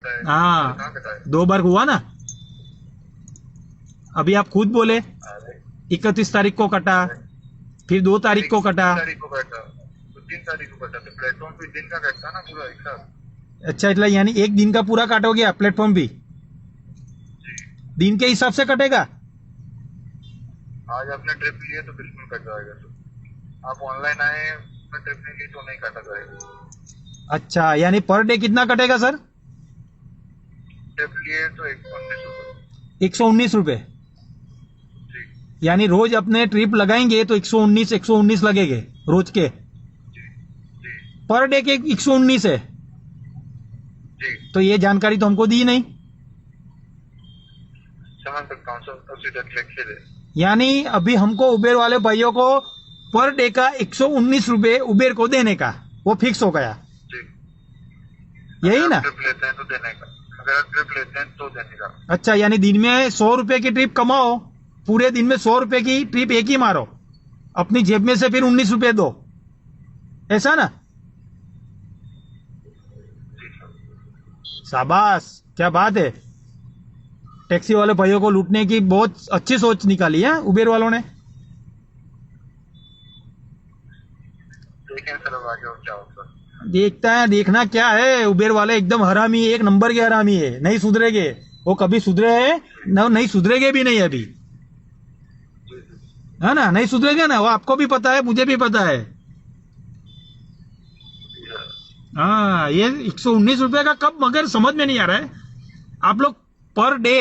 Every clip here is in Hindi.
हाँ, कहाँ कटा है? 2 बार हुआ ना। अभी आप खुद बोले अरे 31 तारीख को कटा, फिर 2 तारीख को कटा। 3 तारीख को कटा, तो 3 तारीख को कटा, तो प्लेटफॉर्म पे दिन का कटता ना पूरा एक साथ। अच्छा, इतना यानी एक दिन का पूरा काटोगे आप प्लेटफॉर्म भी? दिन के हिसाब से कटेगा? आज आपने ट्रिप लिए तो बिल्कुल कट जाएगा। तो आप ऑनलाइन आए ट्रिप नहीं ली तो नहीं काटा जाएगा। अच्छा, यानी पर डे कितना कटेगा सर? ट्रिप लिए तो 119 रुपये। 119 रुपये। जी यानी रोज अपने ट्रिप लगाएंगे तो 119 लगेंगे रोज के। जी जी पर डे के 119 है। जी, तो ये जानकारी तो हमको दी नहीं। समझ सकता हूँ सर, उसी तक लिखे दे। यानी अभी हमको उबेर वाले भाइयों को पर डे का 119 रुपये उबेर को देने का वो फिक्स हो गया, जी, यही ना? ट्रिप लेते हैं तो देने का, अगर आप ट्रिप लेते हैं तो देने का। अच्छा, यानी दिन में 100 रुपए की ट्रिप कमाओ, पूरे दिन में 100 रुपए की ट्रिप एक ही मारो, अपनी जेब में से फिर 19 रुपए दो, ऐसा ना? जी सर। शाबाश, क्या बात है। टैक्सी वाले भाइयों को लूटने की बहुत अच्छी सोच निकाली है उबेर वालों ने। देखें सर अब आगे और क्या होता है। देखता है, देखना क्या है। उबेर वाले एकदम हरामी, एक नंबर के हरामी है, नहीं सुधरेगे वो, कभी सुधरे हैं न, नहीं सुधरेगे भी नहीं अभी, जी जी है ना? नहीं सुधरेगा ना, वो आपको भी पता है, मुझे भी पता है। जी सर। हाँ, ये 119 रुपये का कब, मगर समझ में नहीं आ रहा है। आप लोग पर डे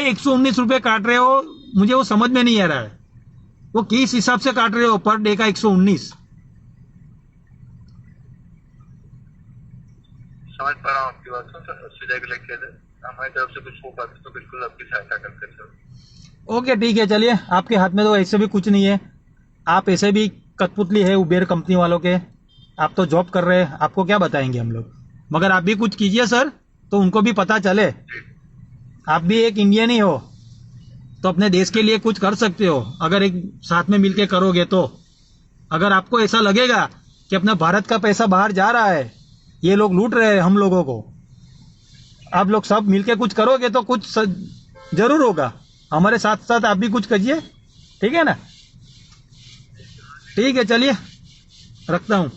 119 रुपये काट रहे हो, मुझे वो समझ में नहीं आ रहा है। वो किस हिसाब से काट रहे हो पर डे का 119? समझ पा रहा हूँ आपकी बात को सर, उसी जगह लिखे दे। हमारी तरफ से कुछ हो पाता तो बिल्कुल आपकी सहायता करते हैं सर। ओके, ठीक है, चलिए। आपके हाथ में तो ऐसे भी कुछ नहीं है, आप ऐसे भी कठपुतली है उबेर कंपनी वालों के। आप तो जॉब कर रहे हैं, आपको क्या बताएंगे हम लोग। मगर आप भी कुछ कीजिए सर, तो उनको भी पता चले आप भी एक इंडियन ही हो, तो अपने देश के लिए कुछ कर सकते हो अगर एक साथ में मिलके करोगे तो। अगर आपको ऐसा लगेगा कि अपना भारत का पैसा बाहर जा रहा है, ये लोग लूट रहे हैं हम लोगों को, आप लोग सब मिलके कुछ करोगे तो कुछ जरूर होगा। हमारे साथ साथ आप भी कुछ करिए, ठीक है ना? ठीक है, चलिए, रखता हूं।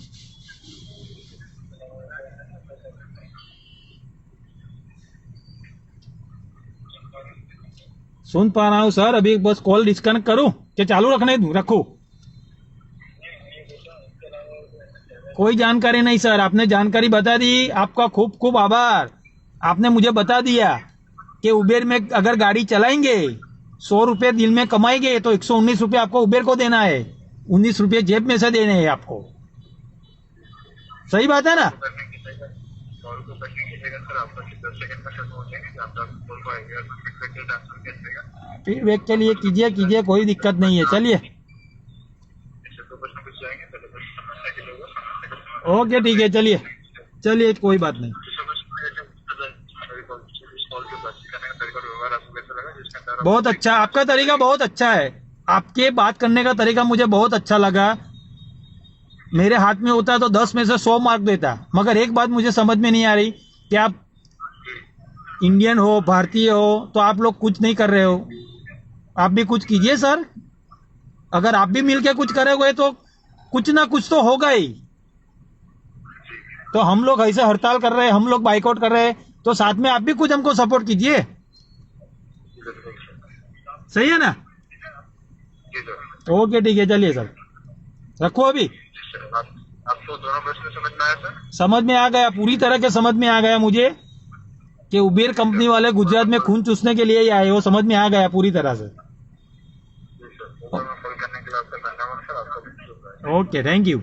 सुन पा रहा हूं सर, अभी बस कॉल डिस्कनेक्ट करूं कि चालू रखने दूं, रखूं? कोई जानकारी नहीं सर, आपने जानकारी बता दी, आपका खूब खूब आभार। आपने मुझे बता दिया कि उबेर में अगर गाड़ी चलाएंगे 100 रुपये दिन में कमाएंगे तो 119 रुपये आपको उबेर को देना है, 19 रुपये जेब में से देने हैं आपको। सही बात है ना? करने की जगह कॉल को करने की जगह सर आपका 10 सेकंड का शर्त हो जाएगा, आप कॉल को आएगा तो फीडबैक के ट्रांसफर किया जाएगा। फीडबैक के लिए कीजिए, कोई दिक्कत नहीं है, चलिए। इससे तो कुछ ना कुछ जाएंगे तो कुछ समस्या के लोग समस्या का समाधान ओके, ठीक है, चलिए चलिए, कोई बात नहीं। समझ में आया कि कॉल के बातचीत करने का तरीका व्यवहार आपको कैसा लगा, जिसके अंदर बहुत अच्छा, आपका तरीका बहुत अच्छा है। आपके बात करने का तरीका मुझे बहुत अच्छा लगा। मेरे हाथ में होता तो 10 में से 100 मार्क देता। मगर एक बात मुझे समझ में नहीं आ रही कि आप इंडियन हो, भारतीय हो, तो आप लोग कुछ नहीं कर रहे हो। आप भी कुछ कीजिए सर। अगर आप भी मिलके कुछ करोगे तो कुछ ना कुछ तो होगा ही। तो हम लोग ऐसे हड़ताल कर रहे हैं, हम लोग बाइकआउट कर रहे हैं, तो साथ में आप भी कुछ हमको सपोर्ट कीजिए। सही है ना? जी सर। ओके, ठीक है, चलिए सर, रखो अभी। आपको दोनों प्रश्न समझ में आया सर? समझ में आ गया, पूरी तरह के समझ में आ गया मुझे कि उबेर कंपनी वाले गुजरात में खून चूसने के लिए ही आए, वो समझ में आ गया पूरी तरह से। जी सर, कॉल करने के लिए आपका धन्यवाद सर, आपका दिन शुभ रहे। Okay, thank you.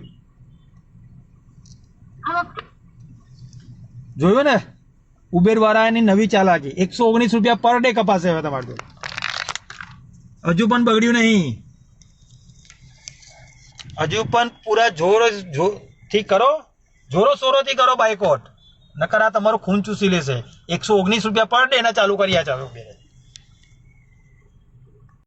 જોયું ને ઉબેર વાળાની નવી ચાલાકી, 119 રૂપિયા પર ડે કપાશે હવે તમારે તો, હજુ પણ બગડ્યું નહીં, હજુ પણ પૂરા જોરથી કરો, જોરો શોરોથી કરો બાઇકઆઉટ, નકર આ તમારું ખૂન ચૂસી લેશે। 119 રૂપિયા પર ડે ના ચાલુ કર્યા છે હવે ઉબેરે।